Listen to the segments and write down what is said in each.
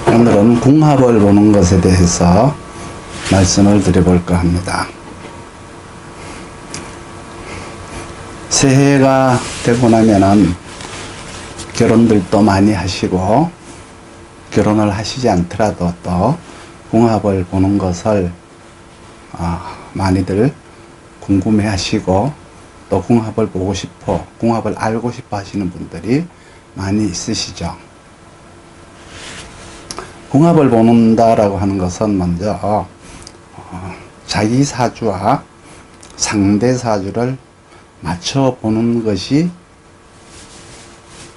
오늘은 궁합을 보는 것에 대해서 말씀을 드려볼까 합니다. 새해가 되고 나면은 결혼들도 많이 하시고, 결혼을 하시지 않더라도 또 궁합을 보는 것을 많이들 궁금해 하시고, 또 궁합을 보고 싶어, 궁합을 알고 싶어 하시는 분들이 많이 있으시죠. 궁합을 보는다라고 하는 것은 먼저 자기 사주와 상대 사주를 맞춰보는 것이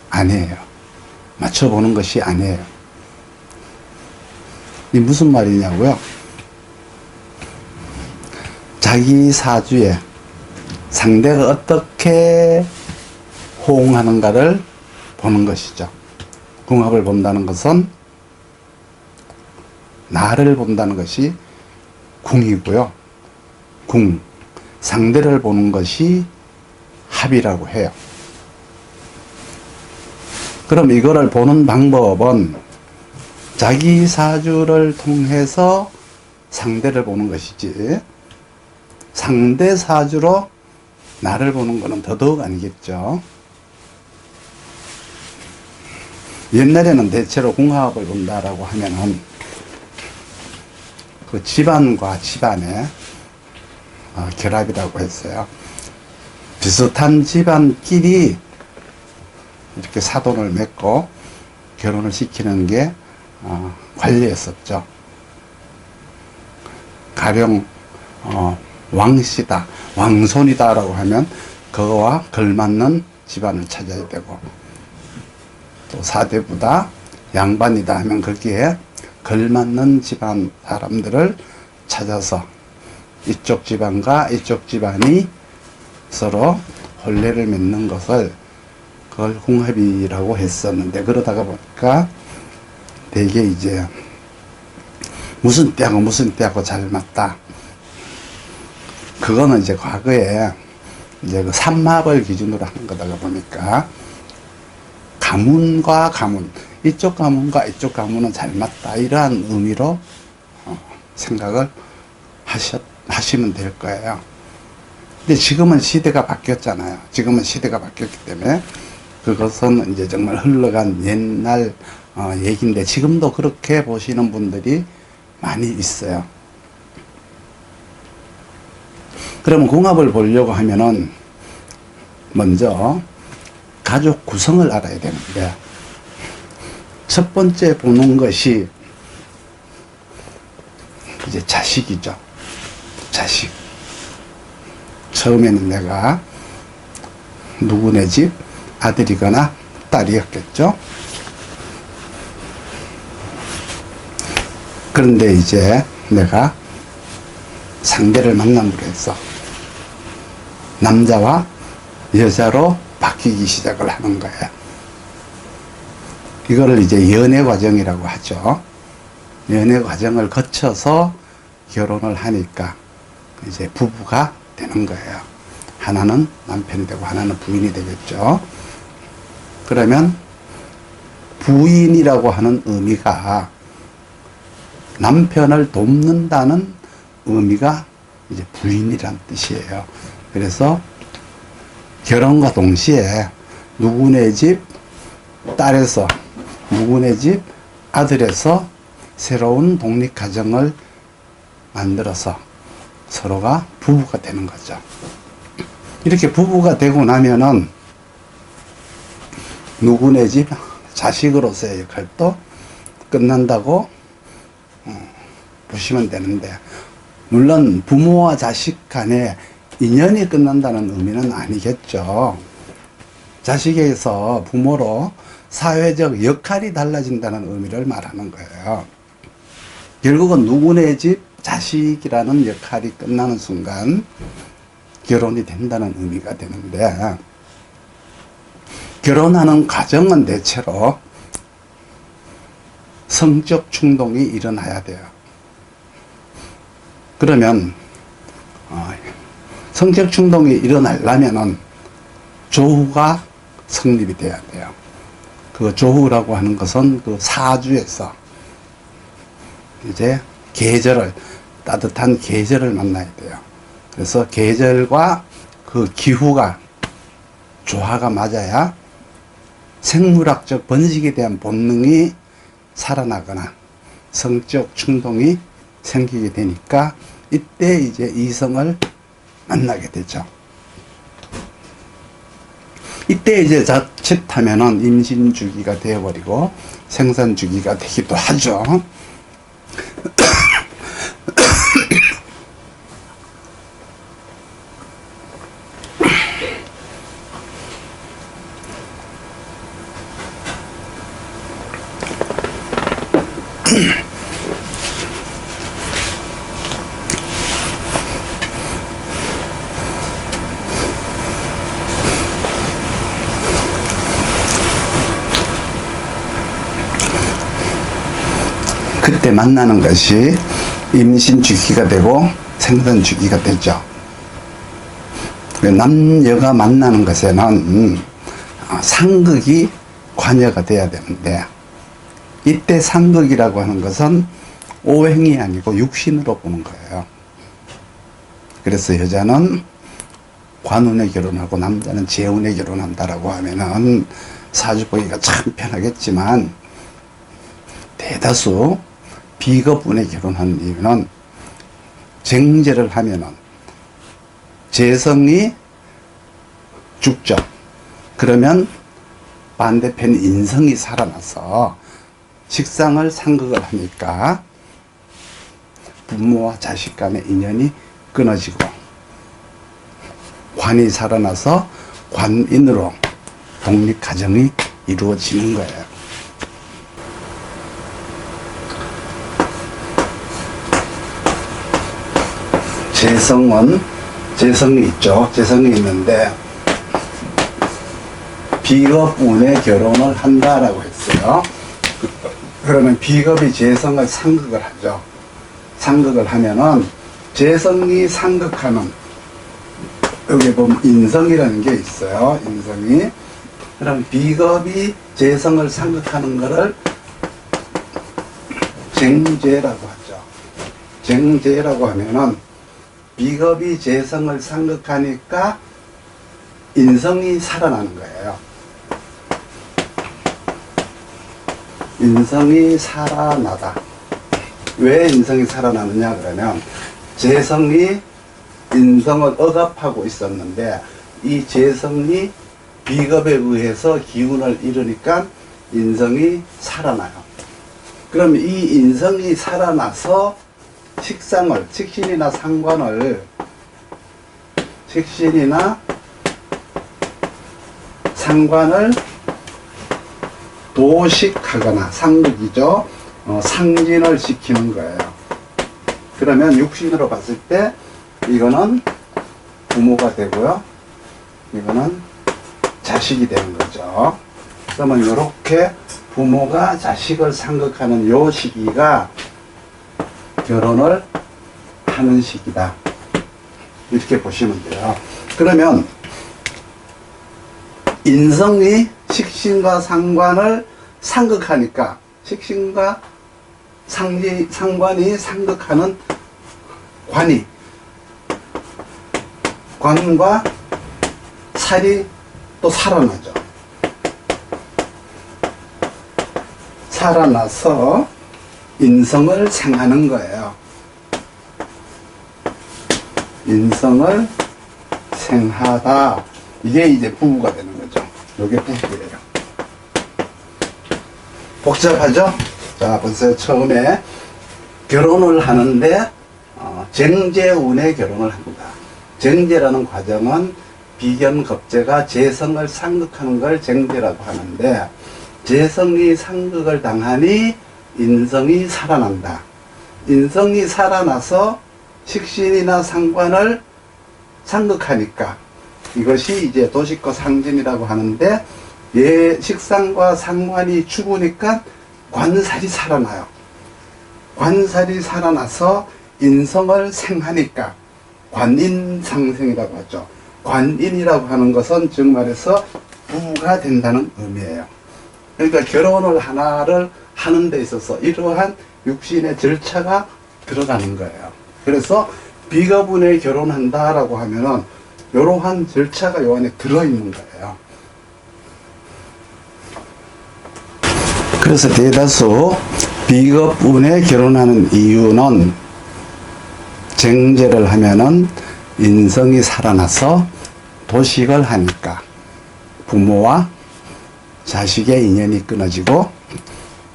아니에요. 맞춰보는 것이 아니에요. 이 무슨 말이냐고요? 자기 사주에 상대가 어떻게 호응하는가를 보는 것이죠. 궁합을 본다는 것은 나를 본다는 것이 궁이고요. 궁, 상대를 보는 것이 합이라고 해요. 그럼 이거를 보는 방법은 자기 사주를 통해서 상대를 보는 것이지, 상대 사주로 나를 보는 것은 더더욱 아니겠죠. 옛날에는 대체로 궁합을 본다라고 하면은 그 집안과 집안의 결합이라고 했어요. 비슷한 집안끼리 이렇게 사돈을 맺고 결혼을 시키는 게 관례였었죠. 가령 왕씨다, 왕손이다라고 하면 그거와 걸맞는 집안을 찾아야 되고, 또 사대부다, 양반이다 하면 거기에 걸맞는 집안 사람들을 찾아서 이쪽 집안과 이쪽 집안이 서로 혼례를 맺는 것을 그걸 궁합이라고 했었는데, 그러다가 보니까 되게 이제 무슨 때하고 잘 맞다. 그거는 이제 과거에 이제 그 삼합을 기준으로 하는 거다 보니까 가문과 가문, 이쪽 가문과 이쪽 가문은 잘 맞다, 이러한 의미로 생각을 하시면 될 거예요. 근데 지금은 시대가 바뀌었잖아요. 지금은 시대가 바뀌었기 때문에 그것은 이제 정말 흘러간 옛날 얘기인데, 지금도 그렇게 보시는 분들이 많이 있어요. 그러면 궁합을 보려고 하면은 먼저 가족 구성을 알아야 되는데, 첫 번째 보는 것이 이제 자식이죠. 자식. 처음에는 내가 누구네 집 아들이거나 딸이었겠죠. 그런데 이제 내가 상대를 만남으로 해서 남자와 여자로 바뀌기 시작을 하는 거예요. 이거를 이제 연애 과정이라고 하죠. 연애 과정을 거쳐서 결혼을 하니까 이제 부부가 되는 거예요. 하나는 남편이 되고 하나는 부인이 되겠죠. 그러면 부인이라고 하는 의미가 남편을 돕는다는 의미가 이제 부인이란 뜻이에요. 그래서 결혼과 동시에 누구네 집 딸에서 누구네 집 아들에서 새로운 독립가정을 만들어서 서로가 부부가 되는 거죠. 이렇게 부부가 되고 나면은 누구네 집 자식으로서의 역할도 끝난다고 보시면 되는데, 물론 부모와 자식 간에 인연이 끝난다는 의미는 아니겠죠. 자식에서 부모로 사회적 역할이 달라진다는 의미를 말하는 거예요. 결국은 누구네 집 자식이라는 역할이 끝나는 순간 결혼이 된다는 의미가 되는데, 결혼하는 과정은 대체로 성적 충동이 일어나야 돼요. 그러면 성적 충동이 일어나려면은 조후가 성립이 돼야 돼요. 그 조후라고 하는 것은 그 사주에서 이제 계절을, 따뜻한 계절을 만나야 돼요. 그래서 계절과 그 기후가 조화가 맞아야 생물학적 번식에 대한 본능이 살아나거나 성적 충동이 생기게 되니까 이때 이제 이성을 만나게 되죠. 이때 이제 자칫하면은 임신 주기가 되어버리고 생산 주기가 되기도 하죠. 그때 만나는 것이 임신 주기가 되고 생산 주기가 되죠. 남녀가 만나는 것에는 상극이 관여가 돼야 되는데, 이때 상극이라고 하는 것은 오행이 아니고 육신으로 보는 거예요. 그래서 여자는 관운에 결혼하고 남자는 재운에 결혼한다라고 하면은 사주 보기가 참 편하겠지만, 대다수 비겁운에 결혼하는 이유는 쟁제를 하면은 재성이 죽죠. 그러면 반대편 인성이 살아나서 식상을 상극을 하니까 부모와 자식 간의 인연이 끊어지고, 관이 살아나서 관인으로 독립가정이 이루어지는 거예요. 재성은, 재성이 있죠. 재성이 있는데 비겁운에 결혼을 한다라고 했어요. 그러면 비겁이 재성을 상극을 하죠. 상극을 하면은 재성이 상극하는, 여기 보면 인성이라는 게 있어요. 인성이. 그럼 비겁이 재성을 상극하는 거를 쟁제라고 하죠. 쟁제라고 하면은 비겁이 재성을 상극하니까 인성이 살아나는 거예요. 인성이 살아나다. 왜 인성이 살아나느냐 그러면, 재성이 인성을 억압하고 있었는데 이 재성이 비겁에 의해서 기운을 잃으니까 인성이 살아나요. 그럼 이 인성이 살아나서 식상을, 식신이나 상관을, 식신이나 상관을 도식하거나, 상극이죠. 상진을 시키는 거예요. 그러면 육신으로 봤을 때 이거는 부모가 되고요, 이거는 자식이 되는 거죠. 그러면 이렇게 부모가 자식을 상극하는 요 시기가 결혼을 하는 시기다, 이렇게 보시면 돼요. 그러면 인성이 식신과 상관을 상극하니까, 식신과 상관이 상극하는 관과 살이 또 살아나죠. 살아나서 인성을 생하는 거예요. 인성을 생하다. 이게 이제 부부가 되는 거죠. 이게 부부예요. 복잡하죠? 자, 벌써 처음에 결혼을 하는데 쟁제운에 결혼을 합니다. 쟁제라는 과정은 비견겁제가 재성을 상극하는 걸 쟁제라고 하는데, 재성이 상극을 당하니 인성이 살아난다. 인성이 살아나서 식신이나 상관을 상극하니까 이것이 이제 도식과 상진이라고 하는데, 얘 식상과 상관이 죽으니까 관살이 살아나요. 관살이 살아나서 인성을 생하니까 관인상생이라고 하죠. 관인이라고 하는 것은 즉 말해서 부가 된다는 의미예요. 그러니까 결혼을 하나를 하는 데 있어서 이러한 육신의 절차가 들어가는 거예요. 그래서 비거분에 결혼한다라고 하면은 이러한 절차가 요 안에 들어있는 거예요. 그래서 대다수 비겁운에 결혼하는 이유는 정제를 하면은 인성이 살아나서 도식을 하니까 부모와 자식의 인연이 끊어지고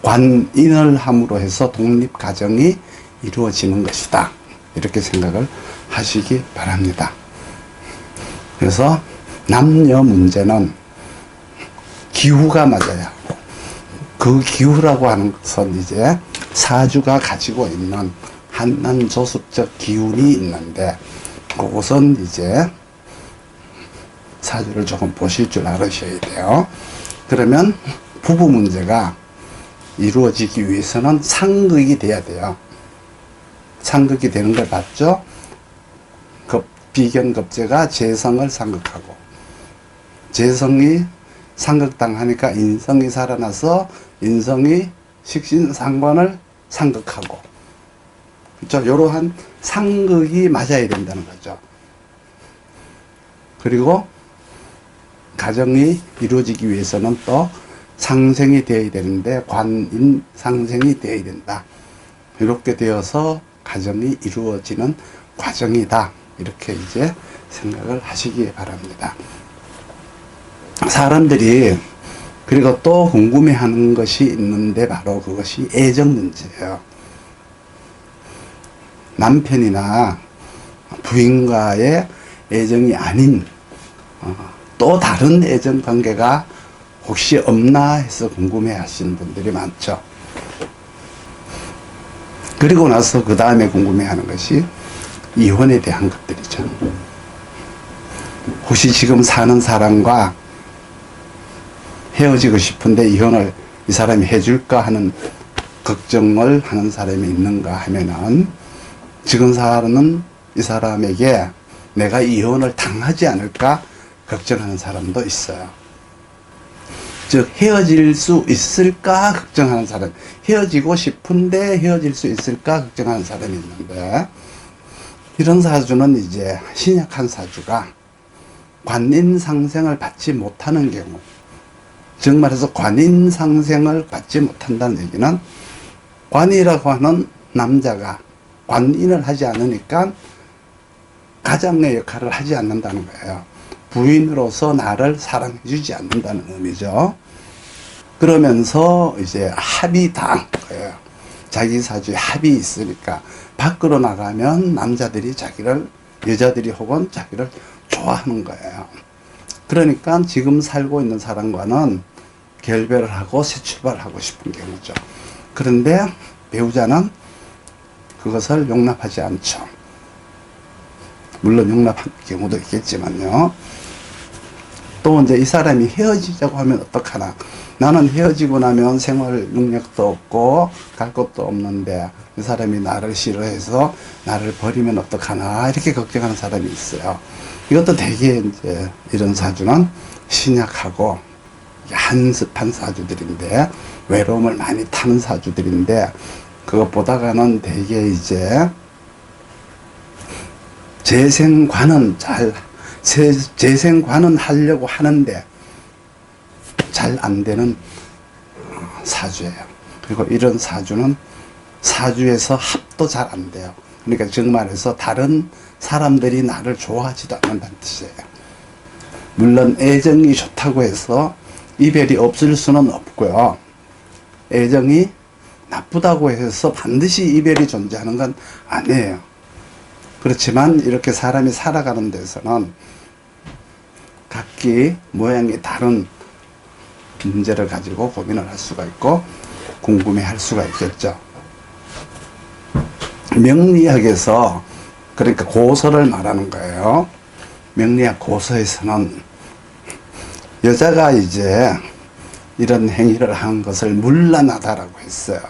관인을 함으로 해서 독립가정이 이루어지는 것이다. 이렇게 생각을 하시기 바랍니다. 그래서 남녀 문제는 기후가 맞아야 하고 그 기후라고 하는 것은 이제 사주가 가지고 있는 한난조습적 기운이 있는데 그것은 이제 사주를 조금 보실 줄 알으셔야 돼요. 그러면 부부 문제가 이루어지기 위해서는 상극이 돼야 돼요. 상극이 되는 걸 봤죠? 비견급제가 재성을 상극하고 재성이 상극당하니까 인성이 살아나서 인성이 식신상관을 상극하고 그렇죠? 이러한 상극이 맞아야 된다는 거죠. 그리고 가정이 이루어지기 위해서는 또 상생이 되어야 되는데 관인 상생이 되어야 된다. 이렇게 되어서 가정이 이루어지는 과정이다. 이렇게 이제 생각을 하시기 바랍니다. 사람들이 그리고 또 궁금해하는 것이 있는데 바로 그것이 애정 문제예요. 남편이나 부인과의 애정이 아닌 또 다른 애정 관계가 혹시 없나 해서 궁금해 하시는 분들이 많죠. 그리고 나서 그 다음에 궁금해 하는 것이 이혼에 대한 것들이죠. 혹시 지금 사는 사람과 헤어지고 싶은데 이혼을 이 사람이 해줄까 하는 걱정을 하는 사람이 있는가 하면은 지금 사는 이 사람에게 내가 이혼을 당하지 않을까 걱정하는 사람도 있어요. 즉 헤어질 수 있을까 걱정하는 사람, 헤어지고 싶은데 헤어질 수 있을까 걱정하는 사람이 있는데 이런 사주는 이제 신약한 사주가 관인상생을 받지 못하는 경우, 즉 말해서 관인상생을 받지 못한다는 얘기는 관이라고 하는 남자가 관인을 하지 않으니까 가장의 역할을 하지 않는다는 거예요. 부인으로서 나를 사랑해 주지 않는다는 의미죠. 그러면서 이제 합이 당한 거예요. 자기 사주에 합이 있으니까 밖으로 나가면 남자들이 자기를, 여자들이 혹은 자기를 좋아하는 거예요. 그러니까 지금 살고 있는 사람과는 결별을 하고 새 출발하고 싶은 경우죠. 그런데 배우자는 그것을 용납하지 않죠. 물론 용납할 경우도 있겠지만요. 또 이제 이 사람이 헤어지자고 하면 어떡하나. 나는 헤어지고 나면 생활 능력도 없고 갈 곳도 없는데 이 사람이 나를 싫어해서 나를 버리면 어떡하나. 이렇게 걱정하는 사람이 있어요. 이것도 되게 이제 이런 사주는 신약하고 한습한 사주들인데 외로움을 많이 타는 사주들인데 그것보다가는 되게 이제 재생관은 재생관은 하려고 하는데 잘 안 되는 사주예요. 그리고 이런 사주는 사주에서 합도 잘 안 돼요. 그러니까 정말해서 다른 사람들이 나를 좋아하지도 않는다는 뜻이에요. 물론 애정이 좋다고 해서 이별이 없을 수는 없고요. 애정이 나쁘다고 해서 반드시 이별이 존재하는 건 아니에요. 그렇지만 이렇게 사람이 살아가는 데서는 각기 모양이 다른 문제를 가지고 고민을 할 수가 있고 궁금해 할 수가 있겠죠. 명리학에서 그러니까 고서를 말하는 거예요. 명리학 고서에서는 여자가 이제 이런 행위를 한 것을 문란하다라고 했어요.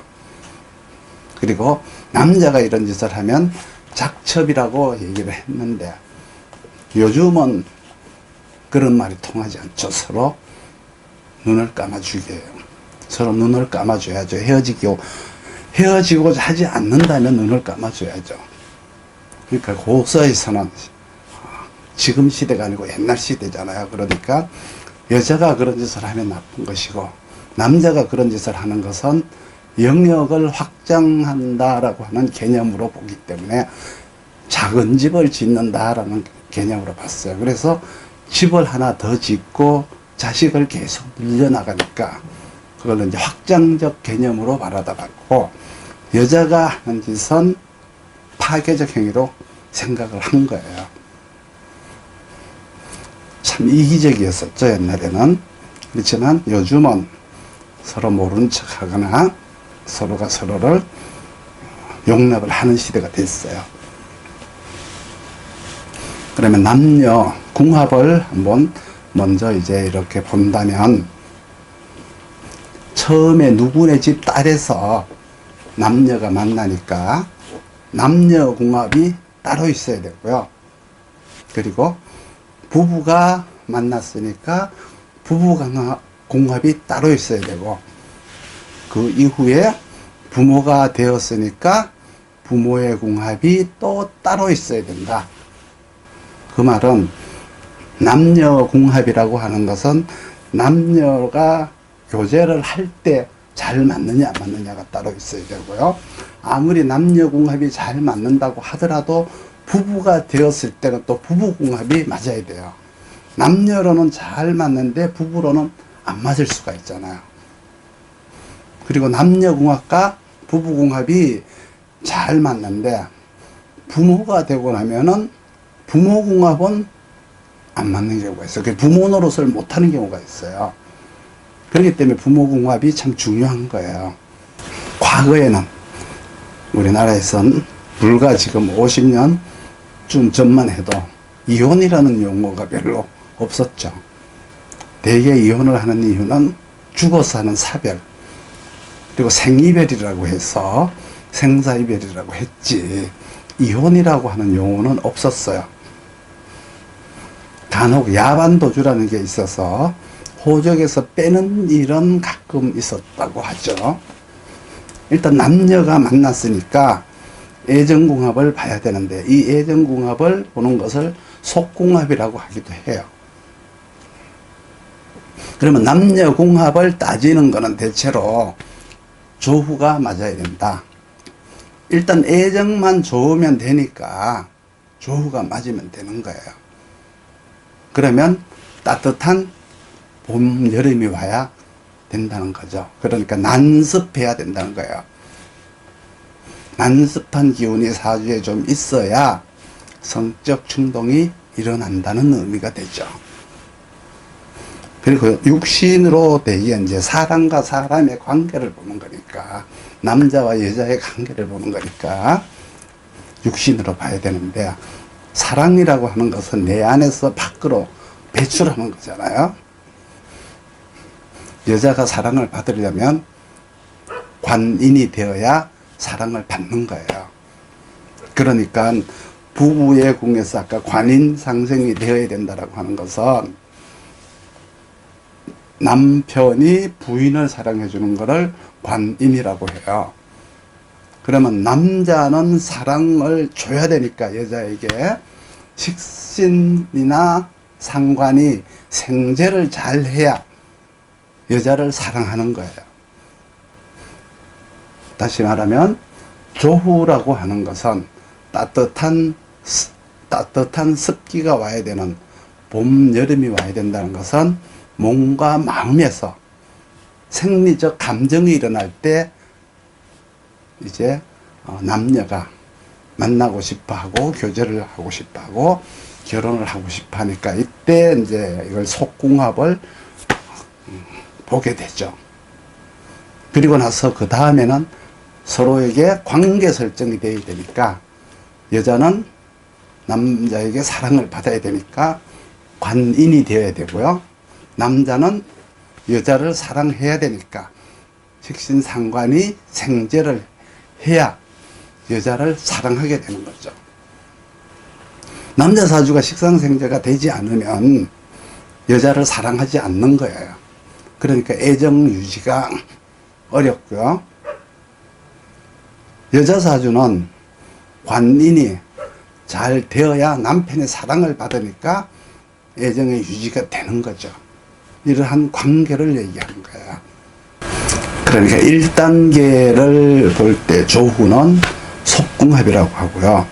그리고 남자가 이런 짓을 하면 작첩이라고 얘기를 했는데 요즘은 그런 말이 통하지 않죠. 서로 눈을 감아주게 해요. 서로 눈을 감아줘야죠. 헤어지고자 하지 않는다면 눈을 감아줘야죠. 그러니까 고서에서는 지금 시대가 아니고 옛날 시대잖아요. 그러니까 여자가 그런 짓을 하면 나쁜 것이고 남자가 그런 짓을 하는 것은 영역을 확장한다라고 하는 개념으로 보기 때문에 작은 집을 짓는다라는 개념으로 봤어요. 그래서 집을 하나 더 짓고 자식을 계속 늘려나가니까 그걸 이제 확장적 개념으로 바라다 봤고, 여자가 하는 짓은 파괴적 행위로 생각을 한 거예요. 참 이기적이었었죠, 옛날에는. 그렇지만 요즘은 서로 모른 척 하거나 서로가 서로를 용납을 하는 시대가 됐어요. 그러면 남녀 궁합을 한번 먼저 이제 이렇게 본다면, 처음에 누구네 집 딸에서 남녀가 만나니까 남녀 궁합이 따로 있어야 되고요. 그리고 부부가 만났으니까 부부 궁합이 따로 있어야 되고, 그 이후에 부모가 되었으니까 부모의 궁합이 또 따로 있어야 된다. 그 말은 남녀 궁합이라고 하는 것은 남녀가 교제를 할 때 잘 맞느냐 안 맞느냐가 따로 있어야 되고요. 아무리 남녀 궁합이 잘 맞는다고 하더라도 부부가 되었을 때는 또 부부 궁합이 맞아야 돼요. 남녀로는 잘 맞는데 부부로는 안 맞을 수가 있잖아요. 그리고 남녀 궁합과 부부 궁합이 잘 맞는데 부모가 되고 나면은 부모 궁합은 안 맞는 경우가 있어요. 부모 노릇을 못하는 경우가 있어요. 그렇기 때문에 부모 궁합이 참 중요한 거예요. 과거에는 우리나라에선 불과 지금 50년쯤 전만 해도 이혼이라는 용어가 별로 없었죠. 대개 이혼을 하는 이유는 죽어서 하는 사별, 그리고 생이별이라고 해서 생사이별이라고 했지, 이혼이라고 하는 용어는 없었어요. 간혹 야반도주라는 게 있어서 호적에서 빼는 일은 가끔 있었다고 하죠. 일단 남녀가 만났으니까 애정궁합을 봐야 되는데, 이 애정궁합을 보는 것을 속궁합이라고 하기도 해요. 그러면 남녀궁합을 따지는 것은 대체로 조후가 맞아야 된다. 일단 애정만 좋으면 되니까 조후가 맞으면 되는 거예요. 그러면 따뜻한 봄, 여름이 와야 된다는 거죠. 그러니까 난습해야 된다는 거예요. 난습한 기운이 사주에 좀 있어야 성적 충동이 일어난다는 의미가 되죠. 그리고 육신으로 되기에 이제 사람과 사람의 관계를 보는 거니까, 남자와 여자의 관계를 보는 거니까 육신으로 봐야 되는데, 사랑이라고 하는 것은 내 안에서 밖으로 배출하는 거잖아요. 여자가 사랑을 받으려면 관인이 되어야 사랑을 받는 거예요. 그러니까 부부의 궁에서 아까 관인 상생이 되어야 된다라고 하는 것은 남편이 부인을 사랑해 주는 것을 관인이라고 해요. 그러면 남자는 사랑을 줘야 되니까 여자에게 식신이나 상관이 생제를 잘 해야 여자를 사랑하는 거예요. 다시 말하면 조후라고 하는 것은 따뜻한 습기가 와야 되는 봄, 여름이 와야 된다는 것은 몸과 마음에서 생리적 감정이 일어날 때 이제 남녀가 만나고 싶어 하고 교제를 하고 싶어 하고 결혼을 하고 싶어 하니까 이때 이제 이걸 속궁합을 보게 되죠. 그리고 나서 그 다음에는 서로에게 관계 설정이 되어야 되니까, 여자는 남자에게 사랑을 받아야 되니까 관인이 되어야 되고요. 남자는 여자를 사랑해야 되니까 식신상관이 생제를 해야 여자를 사랑하게 되는 거죠. 남자 사주가 식상생제가 되지 않으면 여자를 사랑하지 않는 거예요. 그러니까 애정 유지가 어렵고요. 여자 사주는 관인이 잘 되어야 남편의 사랑을 받으니까 애정의 유지가 되는 거죠. 이러한 관계를 얘기하는 거예요. 그러니까 1단계를 볼 때 조후는 속궁합이라고 하고요.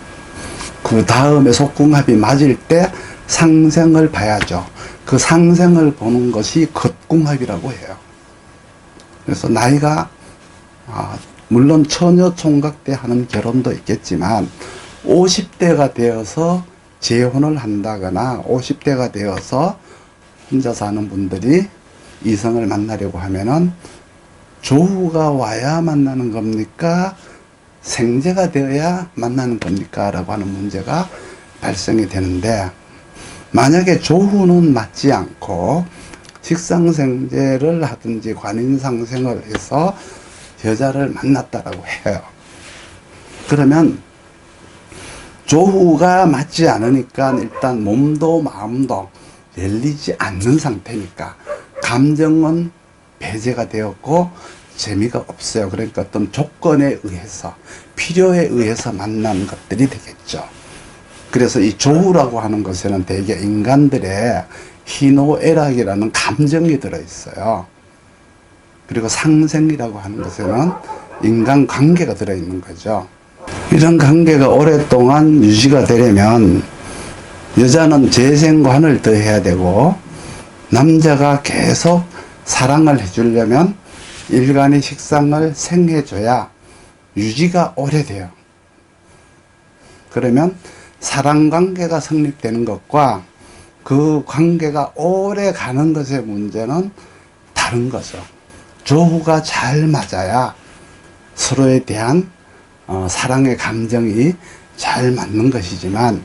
그 다음에 속궁합이 맞을 때 상생을 봐야죠. 그 상생을 보는 것이 겉궁합이라고 해요. 그래서 나이가 물론 처녀 총각 때 하는 결혼도 있겠지만 50대가 되어서 재혼을 한다거나 50대가 되어서 혼자 사는 분들이 이성을 만나려고 하면은 조후가 와야 만나는 겁니까? 생재가 되어야 만나는 겁니까? 라고 하는 문제가 발생이 되는데, 만약에 조후는 맞지 않고 식상생재를 하든지 관인상생을 해서 여자를 만났다라고 해요. 그러면 조후가 맞지 않으니까 일단 몸도 마음도 열리지 않는 상태니까 감정은 배제가 되었고 재미가 없어요. 그러니까 어떤 조건에 의해서, 필요에 의해서 만난 것들이 되겠죠. 그래서 이 조후라고 하는 것에는 대개 인간들의 희노애락이라는 감정이 들어있어요. 그리고 상생이라고 하는 것에는 인간관계가 들어있는 거죠. 이런 관계가 오랫동안 유지가 되려면 여자는 재생관을 더해야 되고, 남자가 계속 사랑을 해주려면 일간의 식상을 생해줘야 유지가 오래돼요. 그러면 사랑관계가 성립되는 것과 그 관계가 오래 가는 것의 문제는 다른 거죠. 조후가 잘 맞아야 서로에 대한 사랑의 감정이 잘 맞는 것이지만,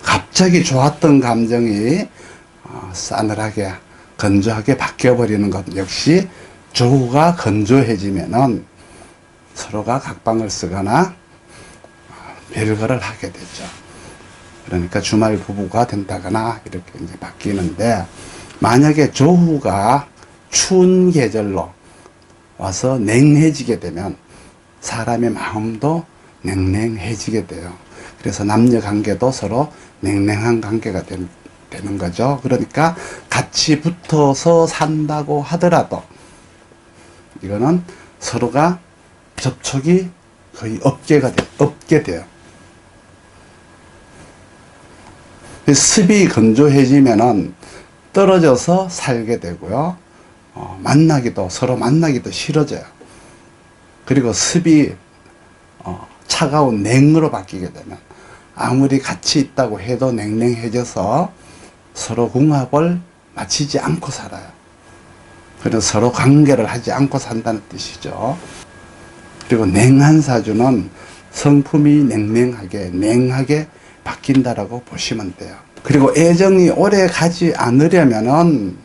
갑자기 좋았던 감정이 싸늘하게 건조하게 바뀌어버리는 것 역시 조후가 건조해지면은 서로가 각방을 쓰거나 별거를 하게 되죠. 그러니까 주말 부부가 된다거나 이렇게 이제 바뀌는데, 만약에 조후가 추운 계절로 와서 냉해지게 되면 사람의 마음도 냉랭해지게 돼요. 그래서 남녀 관계도 서로 냉랭한 관계가 되는 거죠. 그러니까 같이 붙어서 산다고 하더라도 이거는 서로가 접촉이 거의 없게 돼요. 습이 건조해지면은 떨어져서 살게 되고요. 서로 만나기도 싫어져요. 그리고 습이 차가운 냉으로 바뀌게 되면 아무리 같이 있다고 해도 냉랭해져서 서로 궁합을 맞추지 않고 살아요. 그래서 서로 관계를 하지 않고 산다는 뜻이죠. 그리고 냉한 사주는 성품이 냉하게 바뀐다라고 보시면 돼요. 그리고 애정이 오래 가지 않으려면은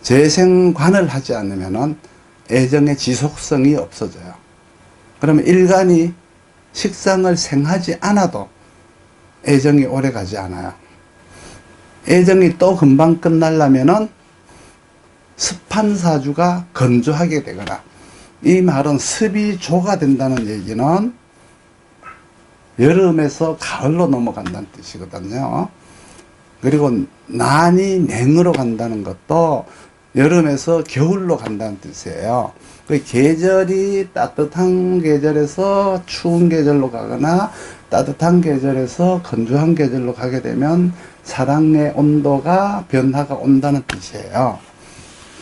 재생관을 하지 않으면은 애정의 지속성이 없어져요. 그러면 일간이 식상을 생하지 않아도 애정이 오래 가지 않아요. 애정이 또 금방 끝나려면은 습한 사주가 건조하게 되거나, 이 말은 습이 조가 된다는 얘기는 여름에서 가을로 넘어간다는 뜻이거든요. 그리고 난이 냉으로 간다는 것도 여름에서 겨울로 간다는 뜻이에요. 그 계절이 따뜻한 계절에서 추운 계절로 가거나 따뜻한 계절에서 건조한 계절로 가게 되면 사랑의 온도가 변화가 온다는 뜻이에요.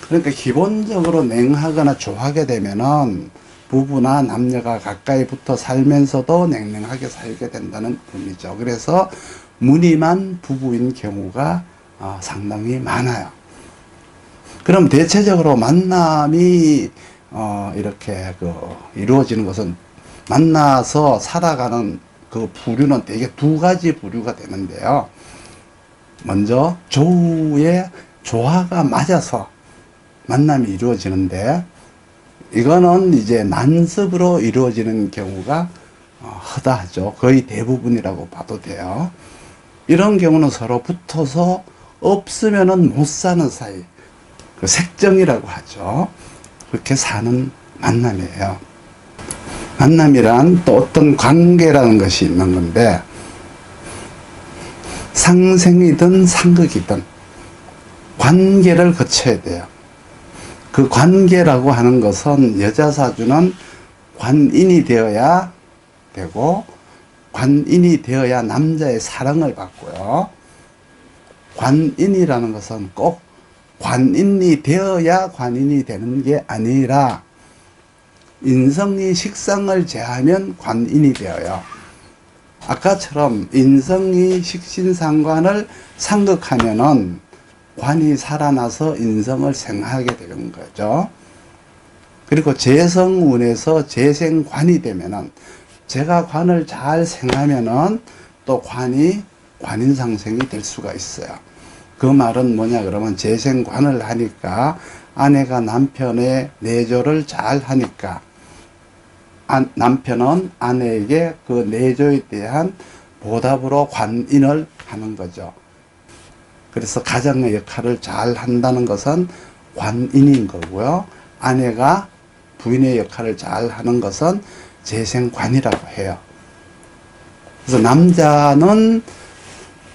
그러니까 기본적으로 냉하거나 조하게 되면은 부부나 남녀가 가까이 붙어 살면서도 냉랭하게 살게 된다는 의미죠. 그래서 무늬만 부부인 경우가 상당히 많아요. 그럼 대체적으로 만남이 이렇게 이루어지는 것은, 만나서 살아가는 그 부류는 대개 두 가지 부류가 되는데요. 먼저 조우의 조화가 맞아서 만남이 이루어지는데, 이거는 이제 난습으로 이루어지는 경우가 허다하죠. 거의 대부분이라고 봐도 돼요. 이런 경우는 서로 붙어서 없으면은 못 사는 사이, 그 색정이라고 하죠. 그렇게 사는 만남이에요. 만남이란 또 어떤 관계라는 것이 있는 건데, 상생이든 상극이든 관계를 거쳐야 돼요. 그 관계라고 하는 것은 여자 사주는 관인이 되어야 되고, 관인이 되어야 남자의 사랑을 받고요. 관인이라는 것은 꼭 관인이 되어야 관인이 되는 게 아니라, 인성이 식상을 제하면 관인이 되어요. 아까처럼 인성이 식신상관을 상극하면은 관이 살아나서 인성을 생하게 되는 거죠. 그리고 재성운에서 재생관이 되면은, 제가 관을 잘 생하면은 또 관이 관인상생이 될 수가 있어요. 그 말은 뭐냐 그러면, 재생관을 하니까 아내가 남편의 내조를 잘 하니까 남편은 아내에게 그 내조에 대한 보답으로 관인을 하는 거죠. 그래서 가장의 역할을 잘 한다는 것은 관인인 거고요. 아내가 부인의 역할을 잘 하는 것은 재생관이라고 해요. 그래서 남자는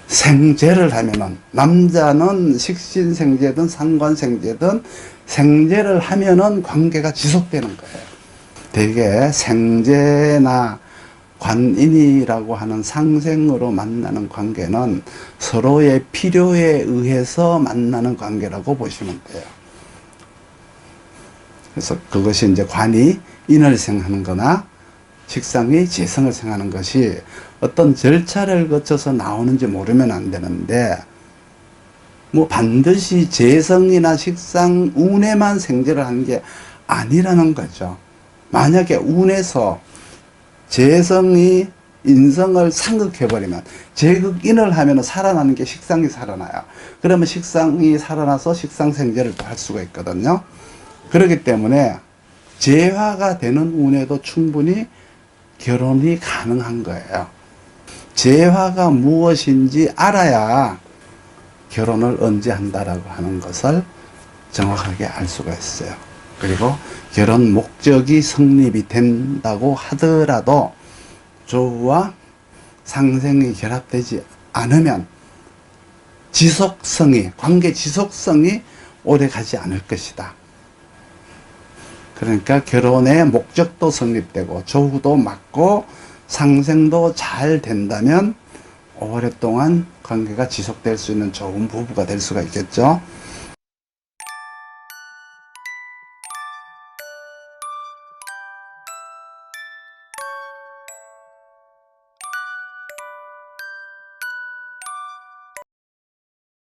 생재를 하면은, 남자는 식신생재든 상관생재든 생재를 하면은 관계가 지속되는 거예요. 되게 생재나 관인이라고 하는 상생으로 만나는 관계는 서로의 필요에 의해서 만나는 관계라고 보시면 돼요. 그래서 그것이 이제 관이 인을 생하는 거나 식상이 재성을 생하는 것이 어떤 절차를 거쳐서 나오는지 모르면 안 되는데, 뭐 반드시 재성이나 식상, 운에만 생재를 하는 게 아니라는 거죠. 만약에 운에서 재성이 인성을 상극해버리면, 재극인을 하면 살아나는 게 식상이 살아나요. 그러면 식상이 살아나서 식상생재를 또 할 수가 있거든요. 그렇기 때문에 재화가 되는 운에도 충분히 결혼이 가능한 거예요. 재화가 무엇인지 알아야 결혼을 언제 한다라고 하는 것을 정확하게 알 수가 있어요. 그리고 결혼 목적이 성립이 된다고 하더라도 조후와 상생이 결합되지 않으면 관계 지속성이 오래 가지 않을 것이다. 그러니까 결혼의 목적도 성립되고 조후도 맞고 상생도 잘 된다면 오랫동안 관계가 지속될 수 있는 좋은 부부가 될 수가 있겠죠.